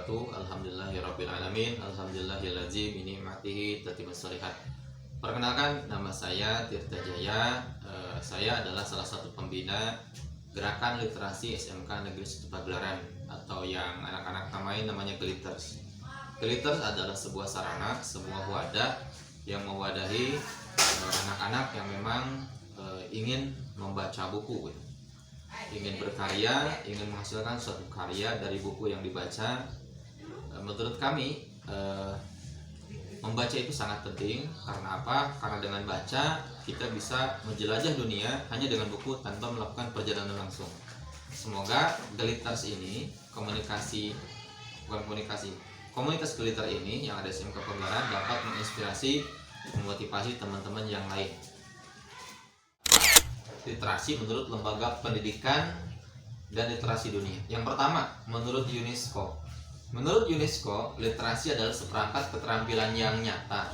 wabarakatuh. Alhamdulillahirabbil alamin. Alhamdulillahilladzi bi ni'matihi tatimmus shalihat. Perkenalkan, nama saya Tirta Jaya. Saya adalah salah satu pembina Gerakan Literasi SMK Negeri 1 Pagelaran, atau yang anak-anak namanya Glitters. Glitters adalah sebuah sarana, sebuah wadah yang mewadahi anak-anak yang memang ingin membaca buku, ingin berkarya, ingin menghasilkan suatu karya dari buku yang dibaca. Menurut kami, membaca itu sangat penting. Karena apa? Karena dengan baca kita bisa menjelajah dunia hanya dengan buku tanpa melakukan perjalanan langsung. Semoga Glitters ini, komunitas Glitter ini yang ada di SMK Pagelaran dapat menginspirasi, memotivasi teman-teman yang lain. Literasi menurut Lembaga Pendidikan dan Literasi Dunia. Yang pertama, menurut UNESCO. Menurut UNESCO, literasi adalah seperangkat keterampilan yang nyata,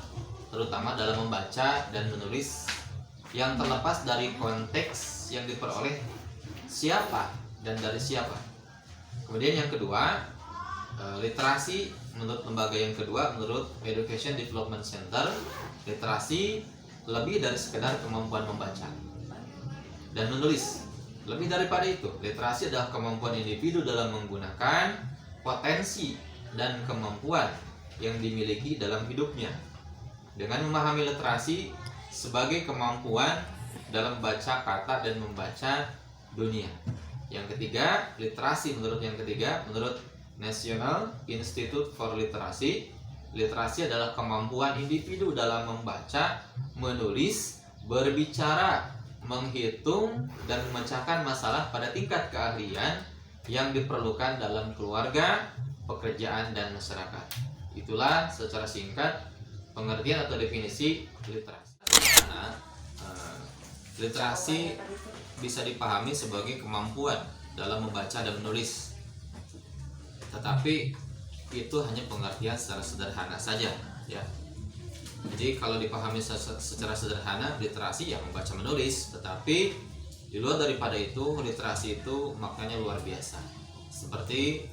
terutama dalam membaca dan menulis, yang terlepas dari konteks yang diperoleh siapa dan dari siapa. Kemudian yang kedua, literasi menurut lembaga yang kedua, menurut Education Development Center, literasi lebih dari sekedar kemampuan membaca dan menulis. Lebih daripada itu, literasi adalah kemampuan individu dalam menggunakan potensi dan kemampuan yang dimiliki dalam hidupnya. Dengan memahami literasi sebagai kemampuan dalam membaca kata dan membaca dunia. Yang ketiga, literasi menurut National Institute for Literacy, literasi adalah kemampuan individu dalam membaca, menulis, berbicara, menghitung, dan memecahkan masalah pada tingkat keahlian yang diperlukan dalam keluarga, pekerjaan, dan masyarakat. Itulah secara singkat pengertian atau definisi literasi. Literasi bisa dipahami sebagai kemampuan dalam membaca dan menulis, tetapi itu hanya pengertian secara sederhana saja, ya. Jadi kalau dipahami secara sederhana, literasi ya membaca menulis, tetapi di luar daripada itu, literasi itu maknanya luar biasa. Seperti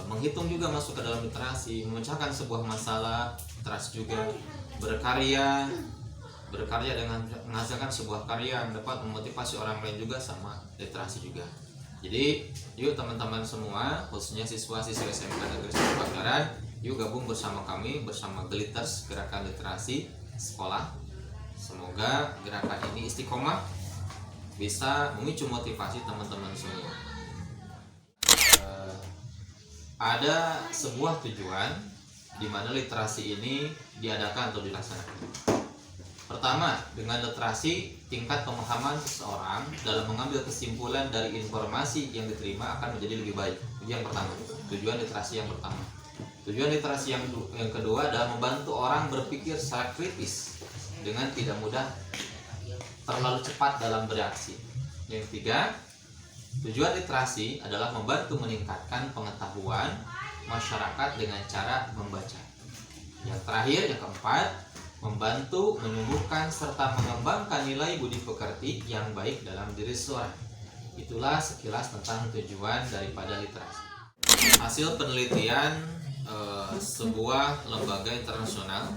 menghitung juga masuk ke dalam literasi, memecahkan sebuah masalah, literasi juga, berkarya dengan menghasilkan sebuah karya yang dapat memotivasi orang lain juga sama literasi juga. Jadi yuk teman-teman semua, khususnya siswa-siswi SMK Negeri 1 Pagelaran, yuk gabung bersama kami, bersama Glitters, Gerakan Literasi Sekolah. Semoga gerakan ini istiqomah, bisa memicu motivasi teman-teman semua. Ada sebuah tujuan di mana literasi ini diadakan atau dilaksanakan. Pertama, dengan literasi, tingkat pemahaman seseorang dalam mengambil kesimpulan dari informasi yang diterima akan menjadi lebih baik. Itu yang pertama, tujuan literasi yang pertama. Tujuan literasi yang kedua adalah membantu orang berpikir secara kritis dengan tidak mudah terlalu cepat dalam bereaksi. Yang ketiga, tujuan literasi adalah membantu meningkatkan pengetahuan masyarakat dengan cara membaca. Yang terakhir, yang keempat, membantu menumbuhkan serta mengembangkan nilai budi pekerti yang baik dalam diri seseorang. Itulah sekilas tentang tujuan daripada literasi. Hasil penelitian sebuah lembaga internasional,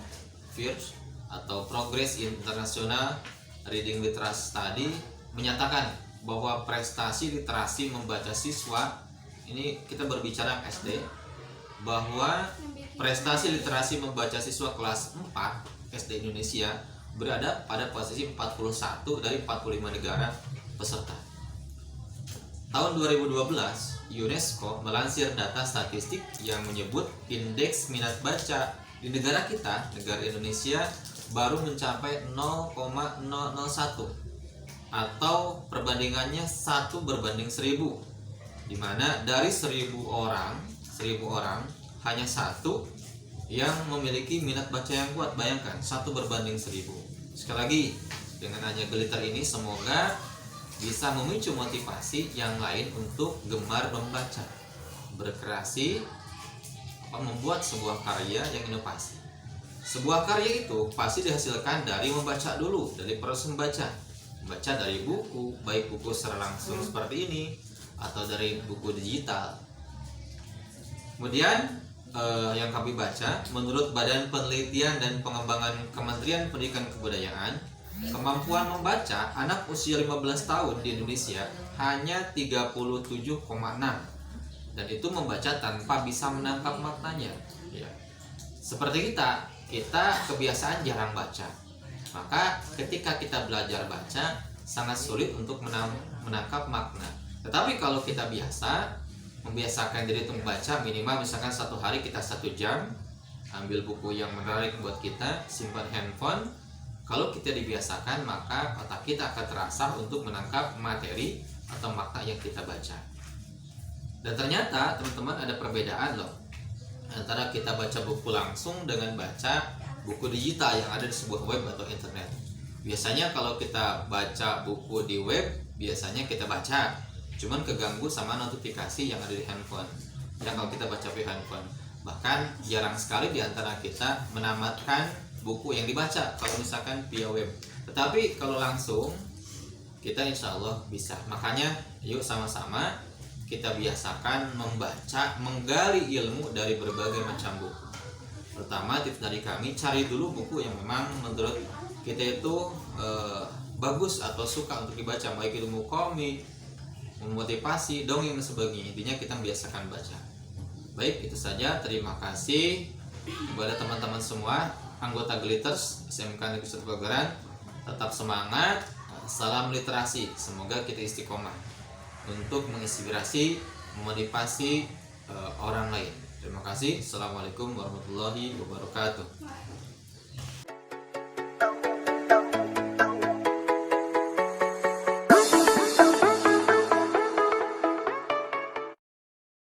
PIRLS atau Progress International Reading Literacy Study, menyatakan bahwa prestasi literasi membaca siswa, ini kita berbicara SD, bahwa prestasi literasi membaca siswa kelas 4 SD Indonesia berada pada posisi 41 dari 45 negara peserta. Tahun 2012, UNESCO melansir data statistik yang menyebut indeks minat baca di negara kita, negara Indonesia, baru mencapai 0,001 atau perbandingannya 1/1000, di mana dari 1000 orang hanya 1 yang memiliki minat baca yang kuat. Bayangkan, 1/1000. Sekali lagi, dengan hanya Glitter ini semoga bisa memicu motivasi yang lain untuk gemar membaca, berkreasi, membuat sebuah karya yang inovasi. Sebuah karya itu pasti dihasilkan dari membaca dulu, dari proses membaca dari buku, baik buku secara langsung seperti ini atau dari buku digital. Kemudian yang kami baca, menurut Badan Penelitian dan Pengembangan Kementerian Pendidikan dan Kebudayaan, kemampuan membaca anak usia 15 tahun di Indonesia hanya 37,6, dan itu membaca tanpa bisa menangkap maknanya. Ya. Seperti kita kebiasaan jarang baca. Maka ketika kita belajar baca sangat sulit untuk menangkap makna. Tetapi kalau kita membiasakan diri untuk membaca, minimal misalkan satu hari kita 1 jam, ambil buku yang menarik buat kita, simpan handphone. Kalau kita dibiasakan, maka otak kita akan terasa untuk menangkap materi atau makna yang kita baca. Dan ternyata teman-teman ada perbedaan loh antara kita baca buku langsung dengan baca buku digital yang ada di sebuah web atau internet. Biasanya kalau kita baca buku di web, biasanya kita baca, cuman keganggu sama notifikasi yang ada di handphone. Yang kalau kita baca di handphone, bahkan jarang sekali di antara kita menamatkan buku yang dibaca kalau misalkan via web. Tetapi kalau langsung, kita insya Allah bisa. Makanya yuk sama-sama kita biasakan membaca, menggali ilmu dari berbagai macam buku. Pertama, tips dari kami, cari dulu buku yang memang menurut kita itu bagus atau suka untuk dibaca, baik ilmu komik, memotivasi, dongeng dan sebagainya. Intinya kita membiasakan baca. Baik, itu saja. Terima kasih kepada teman-teman semua anggota Glitters SMK Negeri 1 Bageran. Tetap semangat, salam literasi. Semoga kita istiqomah untuk menginspirasi, memotivasi orang lain. Terima kasih. Assalamualaikum warahmatullahi wabarakatuh.